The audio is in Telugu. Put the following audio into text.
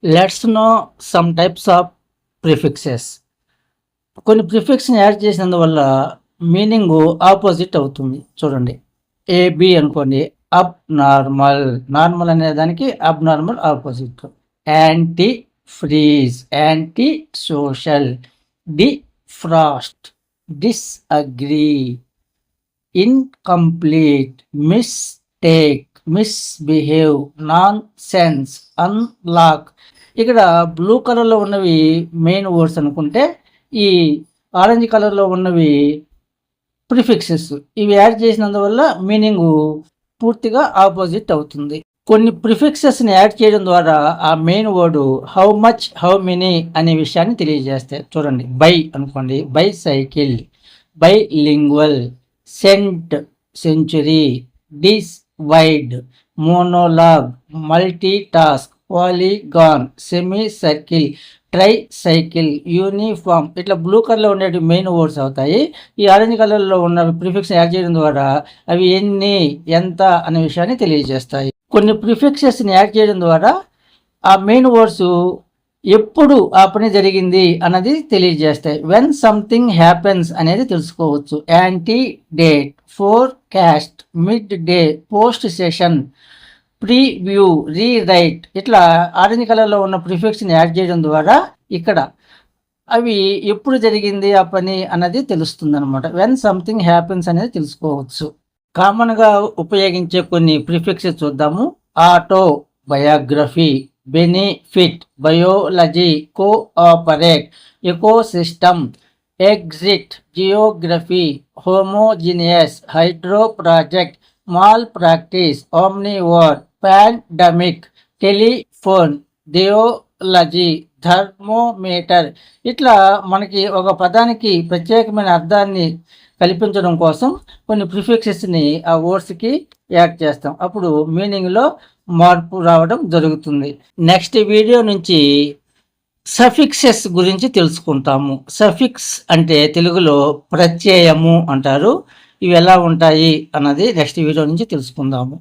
Let's know some types of prefixes. కొన్ని ప్రిఫిక్స్ని యాడ్ చేసినందువల్ల మీనింగ్ ఆపోజిట్ అవుతుంది. చూడండి, ఏబి అనుకోండి, అబ్ నార్మల్. నార్మల్ అనే దానికి అబ్ normal opposite. Anti freeze, anti social. Defrost, disagree. Incomplete, mistake, misbehave, non sense, unlock. ఇక్కడ బ్లూ కలర్లో ఉన్నవి మెయిన్ వర్డ్స్ అనుకుంటే, ఈ ఆరెంజ్ కలర్లో ఉన్నవి ప్రిఫిక్సెస్. ఇవి యాడ్ చేసినందువల్ల మీనింగు పూర్తిగా ఆపోజిట్ అవుతుంది. కొన్ని ప్రిఫిక్సెస్ని యాడ్ చేయడం ద్వారా ఆ main word how much, how many అనే విషయాన్ని తెలియజేస్తాయి. చూడండి, బై అనుకోండి, bicycle. Bilingual, cent, century. డిస్ వైడ్, monologue, multitask, polygon, semicircle, tricycle, uniform. ఇట్లా బ్లూ కలర్లో ఉండేవి మెయిన్ వర్డ్స్ అవుతాయి. ఈ ఆరెంజ్ కలర్లో ఉన్న ప్రిఫిక్స్ యాడ్ చేయడం ద్వారా అవి ఎన్ని, ఎంత అనే విషయాన్ని తెలియజేస్తాయి. కొన్ని ప్రిఫిక్సెస్ని యాడ్ చేయడం ద్వారా ఆ మెయిన్ వర్డ్స్ ఎప్పుడు ఆ పని జరిగింది అన్నది తెలియజేస్తాయి. వెన్ సంథింగ్ హ్యాపెన్స్ అనేది తెలుసుకోవచ్చు. Anti date, forecast, mid day, post session, preview, rewrite. ఇట్లా ఆరెంజ్ కలర్లో ఉన్న ప్రిఫిక్స్ని యాడ్ చేయడం ద్వారా ఇక్కడ అవి ఎప్పుడు జరిగింది ఆ పని అన్నది తెలుస్తుంది అనమాట. వెన్ సంథింగ్ హ్యాపెన్స్ అనేది తెలుసుకోవచ్చు. కామన్గా ఉపయోగించే కొన్ని ప్రిఫిక్సెస్ చూద్దాము. Auto, biography. Benefit, biology. Cooperate, ecosystem. Exit, geography. Homogeneous, hydro project. Malpractice, omnivore. Pandemic, telephone. Theology, thermometer. ఇట్లా మనకి ఒక పదానికి ప్రత్యేకమైన అర్థాన్ని కల్పించడం కోసం కొన్ని ప్రిఫిక్సెస్ని ఆ వర్డ్స్కి యాడ్ చేస్తాం. అప్పుడు మీనింగ్లో మార్పు రావడం జరుగుతుంది. నెక్స్ట్ వీడియో నుంచి సఫిక్సెస్ గురించి తెలుసుకుంటాము. సఫిక్స్ అంటే తెలుగులో ప్రత్యయము అంటారు. ఇవి ఎలా ఉంటాయి అన్నది నెక్స్ట్ వీడియో నుంచి తెలుసుకుందాము.